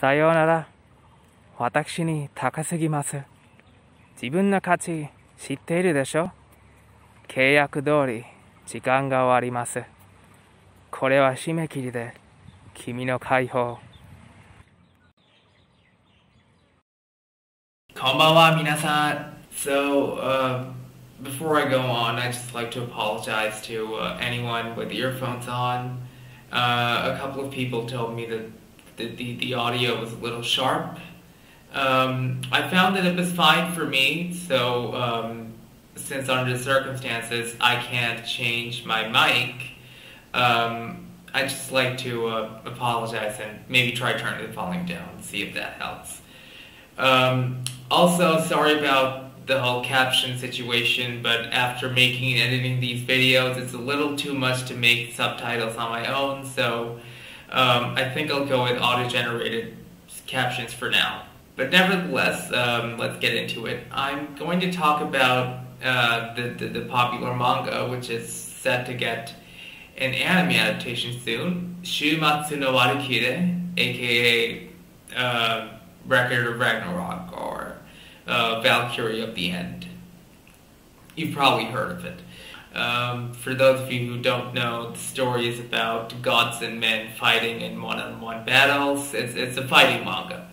さようなら。私に高すぎます。自分の価値知っているでしょ。契約通り時間が終わります。これは締め切りで君の解放。こんばんは、皆さん。So, before I go on, I'd just like to apologize to anyone with earphones on. A couple of people told me that the audio was a little sharp. I found that it was fine for me, so since under the circumstances I can't change my mic, I'd just like to apologize and maybe try turning the volume down and see if that helps. Also, sorry about the whole caption situation, but after making and editing these videos, it's a little too much to make subtitles on my own, so I think I'll go with auto-generated captions for now. But nevertheless, let's get into it. I'm going to talk about the popular manga, which is set to get an anime adaptation soon, Shuumatsu no Valkyrie, aka Record of Ragnarok, or Valkyrie of the End. You've probably heard of it. For those of you who don't know, the story is about gods and men fighting in one-on-one battles. It's a fighting manga.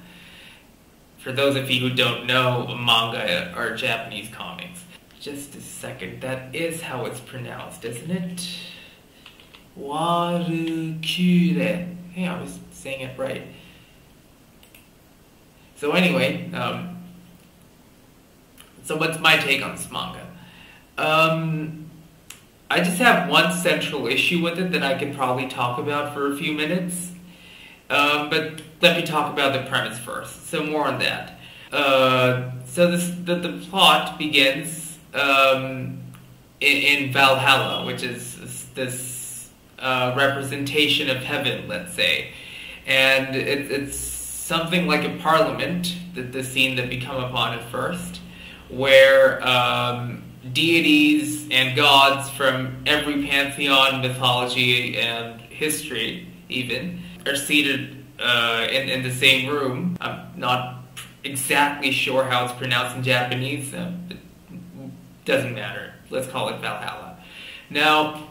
For those of you who don't know, manga are Japanese comics. Just a second, that is how it's pronounced, isn't it? Valkyrie. Hey, I was saying it right. So anyway, so what's my take on this manga? I just have one central issue with it that I could probably talk about for a few minutes. But let me talk about the premise first. So more on that. So the plot begins in Valhalla, which is this representation of heaven, let's say, and it's something like a parliament. The scene that we come upon at first, where deities and gods from every pantheon, mythology, and history even are seated in the same room. I'm not exactly sure how it's pronounced in Japanese, but doesn't matter. Let's call it Valhalla. Now,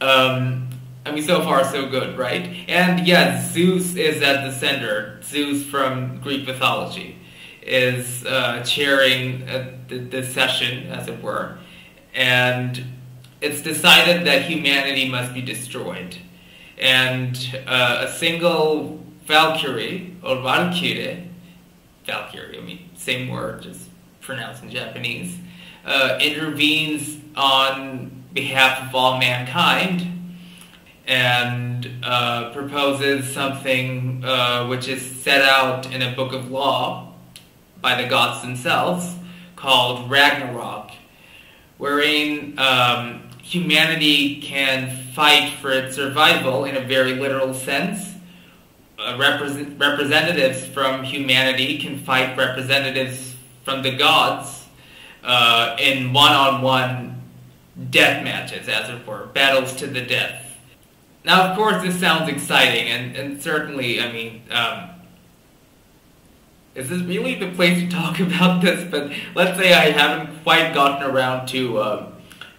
I mean, so far so good, right? And yes, Zeus is at the center. Zeus from Greek mythology is chairing the session, as it were, and it's decided that humanity must be destroyed. And a single Valkyrie, or Valkyrie, I mean, same word, just pronounced in Japanese, intervenes on behalf of all mankind and proposes something which is set out in a book of law by the gods themselves, called Ragnarok, wherein humanity can fight for its survival in a very literal sense. Representatives from humanity can fight representatives from the gods in one-on-one death matches, as it were, battles to the death. Now, of course, this sounds exciting, and certainly, I mean, is this really the place to talk about this? But let's say I haven't quite gotten around to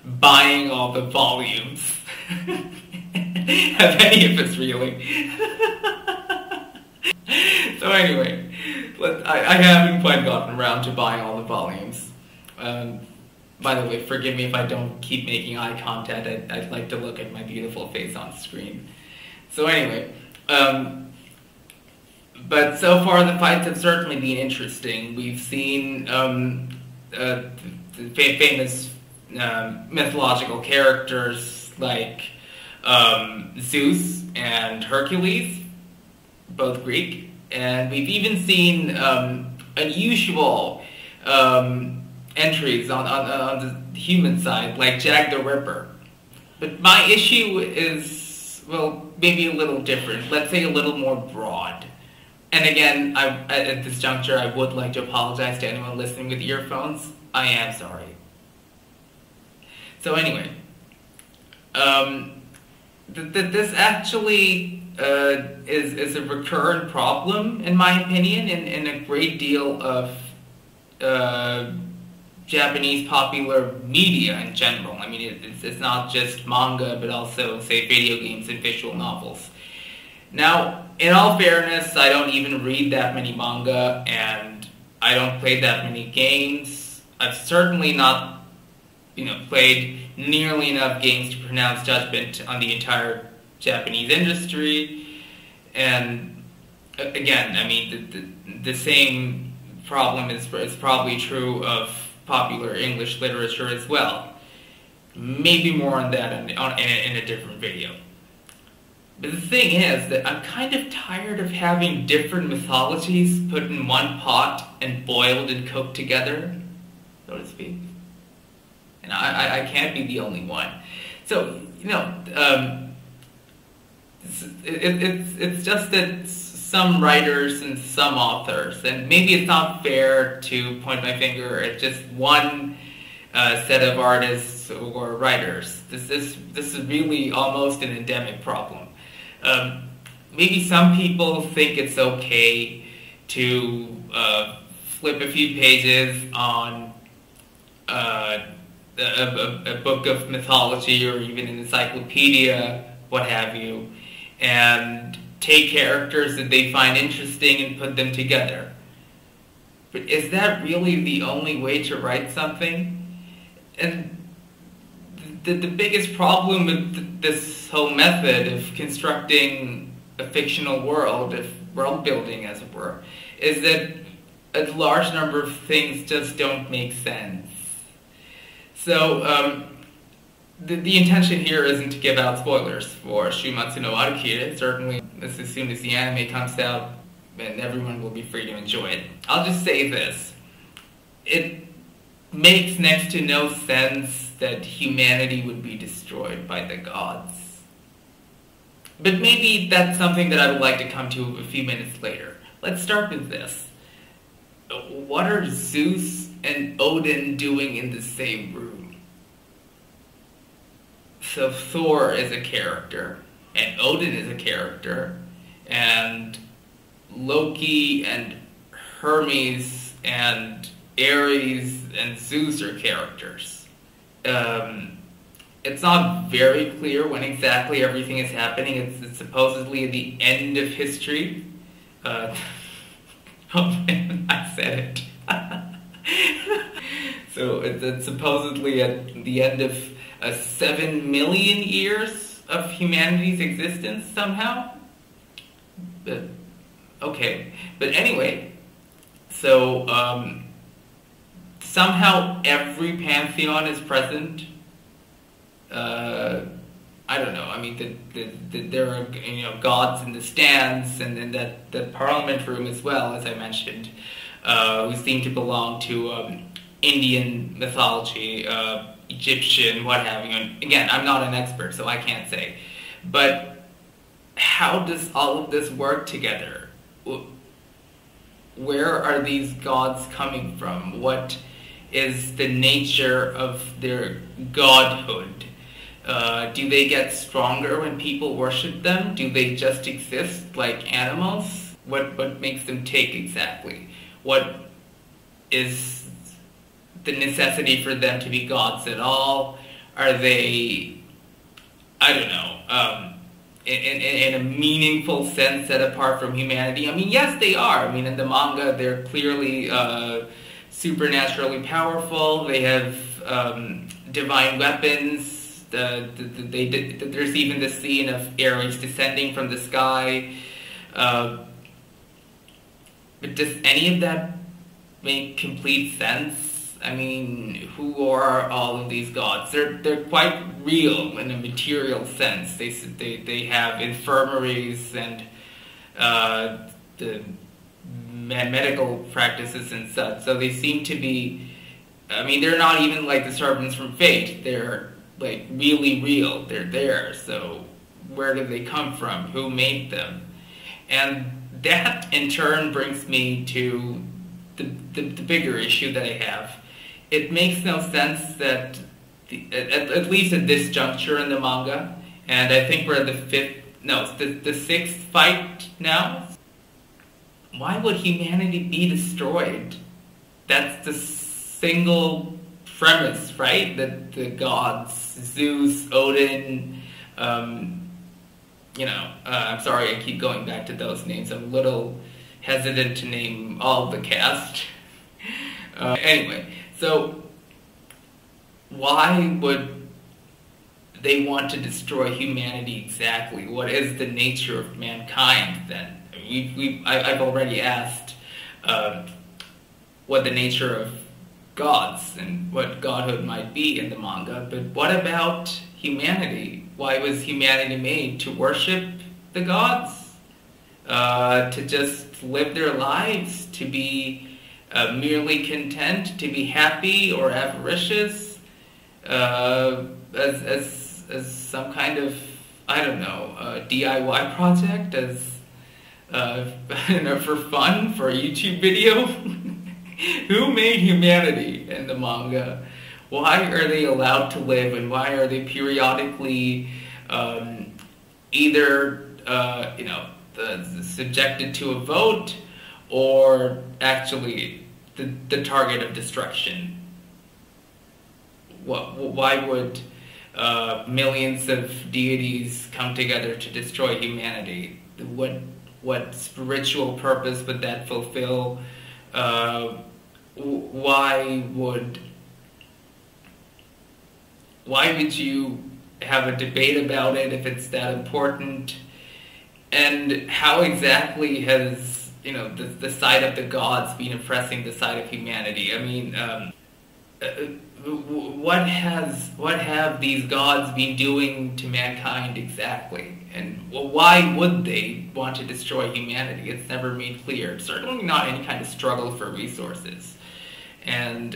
buying all the volumes. Have any of us really? So anyway, I haven't quite gotten around to buying all the volumes. By the way, forgive me if I don't keep making eye contact. I'd like to look at my beautiful face on screen. So anyway, but so far the fights have certainly been interesting. We've seen the famous mythological characters like Zeus and Hercules, both Greek, and we've even seen unusual entries on the human side, like Jack the Ripper. But my issue is, well, maybe a little different. Let's say a little more broad. And again, at this juncture, I would like to apologize to anyone listening with earphones. I am sorry. So anyway, this actually is a recurrent problem, in my opinion, in a great deal of Japanese popular media in general. I mean, it's not just manga, but also, say, video games and visual novels. Now, in all fairness, I don't even read that many manga, and I don't play that many games. I've certainly not, played nearly enough games to pronounce judgment on the entire Japanese industry. And again, I mean, the same problem is probably true of popular English literature as well. Maybe more on that in a different video. But the thing is that I'm kind of tired of having different mythologies put in one pot and boiled and cooked together, so to speak. And I can't be the only one. So, it's just that some writers and some authors, and maybe it's not fair to point my finger at just one set of artists or writers. This is really almost an endemic problem. Maybe some people think it's okay to flip a few pages on a book of mythology or even an encyclopedia, what have you, and take characters that they find interesting and put them together. But is that really the only way to write something? And the biggest problem with this whole method of constructing a fictional world, of world building as it were, is that a large number of things just don't make sense. So the intention here isn't to give out spoilers for Shuumatsu no Valkyrie. Certainly, as soon as the anime comes out, and everyone will be free to enjoy it. I'll just say this. It makes next to no sense that humanity would be destroyed by the gods. But maybe that's something that I would like to come to a few minutes later. Let's start with this. What are Zeus and Odin doing in the same room? So Thor is a character, and Odin is a character, and Loki and Hermes and Ares and Zeus are characters. It's not very clear when exactly everything is happening. It's supposedly at the end of history. Oh man, I said it. So it's supposedly at the end of 7 million years of humanity's existence somehow. But, okay, but anyway, so somehow every pantheon is present. I don't know. I mean, there are gods in the stands and in that parliament room as well, as I mentioned, who seem to belong to Indian mythology, Egyptian, what have you. And again, I'm not an expert, so I can't say. But how does all of this work together? Where are these gods coming from? What is the nature of their godhood? Do they get stronger when people worship them? Do they just exist like animals? What makes them tick exactly? What is the necessity for them to be gods at all? Are they, I don't know, in a meaningful sense set apart from humanity? I mean, yes, they are. I mean, in the manga, they're clearly supernaturally powerful. They have divine weapons. There's even the scene of Ares descending from the sky. But does any of that make complete sense? I mean, who are all of these gods? They're quite real in a material sense. They have infirmaries and the medical practices and such. So they seem to be. I mean, they're not even like the servants from fate. They're like really real. They're there. So where did they come from? Who made them? And that in turn brings me to the bigger issue that I have. It makes no sense that, at least at this juncture in the manga, and I think we're at the 5th no, it's the sixth fight now. Why would humanity be destroyed? That's the single premise, right? That the gods, Zeus, Odin, I'm sorry I keep going back to those names. I'm a little hesitant to name all the cast. Anyway, so why would they want to destroy humanity exactly? What is the nature of mankind then? I've already asked what the nature of gods and what godhood might be in the manga, but what about humanity? Why was humanity made? To worship the gods? To just live their lives? To be merely content? To be happy or avaricious? As some kind of, DIY project? As for fun, for a YouTube video? Who made humanity in the manga? Why are they allowed to live, and why are they periodically either subjected to a vote or actually the target of destruction? Why would millions of deities come together to destroy humanity? What spiritual purpose would that fulfill? Why would you have a debate about it if it's that important? And how exactly has the side of the gods been oppressing the side of humanity? I mean, what have these gods been doing to mankind exactly? And why would they want to destroy humanity? It's never made clear. Certainly not any kind of struggle for resources. And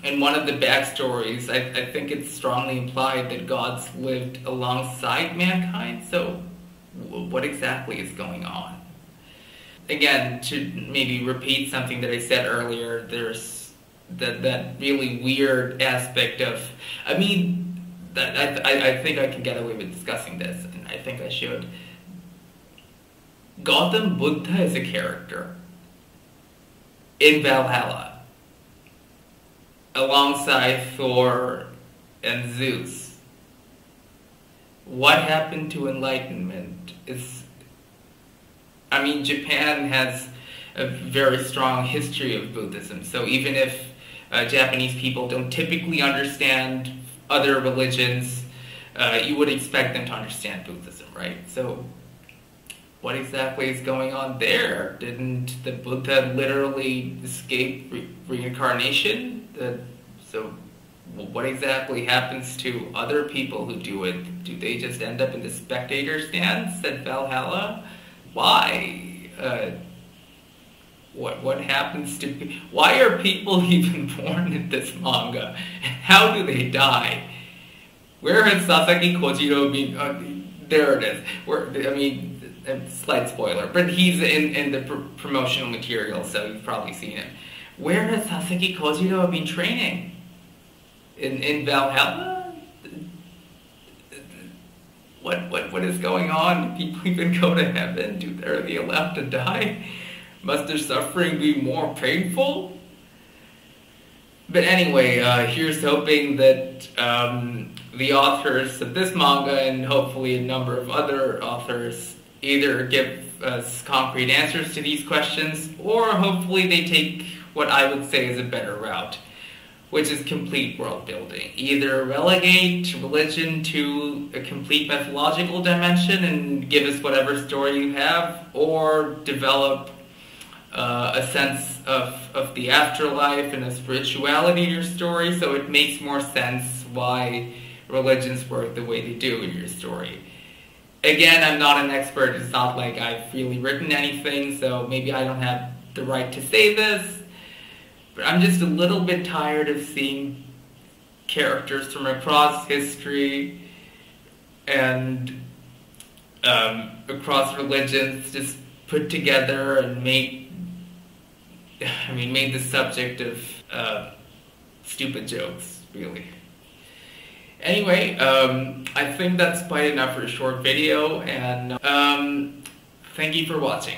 in one of the backstories, I think it's strongly implied that gods lived alongside mankind. So what exactly is going on? Again, to maybe repeat something that I said earlier, there's that really weird aspect of, I think I can get away with discussing this, and I think I should. Gautam Buddha is a character in Valhalla, alongside Thor and Zeus. What happened to enlightenment Japan has a very strong history of Buddhism, so even if Japanese people don't typically understand other religions, you would expect them to understand Buddhism, right? So what exactly is going on there? Didn't the Buddha literally escape reincarnation? So what exactly happens to other people who do it? Do they just end up in the spectator stance at Valhalla? Why? What happens to... Why are people even born in this manga? How do they die? Where has Sasaki Kojiro been... there it is. Slight spoiler, but he's in the promotional material, so you've probably seen it. Where has Sasaki Kojiro been training? In Valhalla? What is going on? Do people even go to heaven? Are they allowed to die? Must their suffering be more painful? But anyway, here's hoping that the authors of this manga, and hopefully a number of other authors, either give us concrete answers to these questions, or hopefully they take what I would say is a better route, which is complete world building. Either relegate religion to a complete mythological dimension and give us whatever story you have, or develop a sense of the afterlife and a spirituality in your story, so it makes more sense why religions work the way they do in your story. Again, I'm not an expert. It's not like I've really written anything, so maybe I don't have the right to say this. But I'm just a little bit tired of seeing characters from across history and across religions just put together and made the subject of stupid jokes, really. Anyway, I think that's quite enough for a short video, and thank you for watching.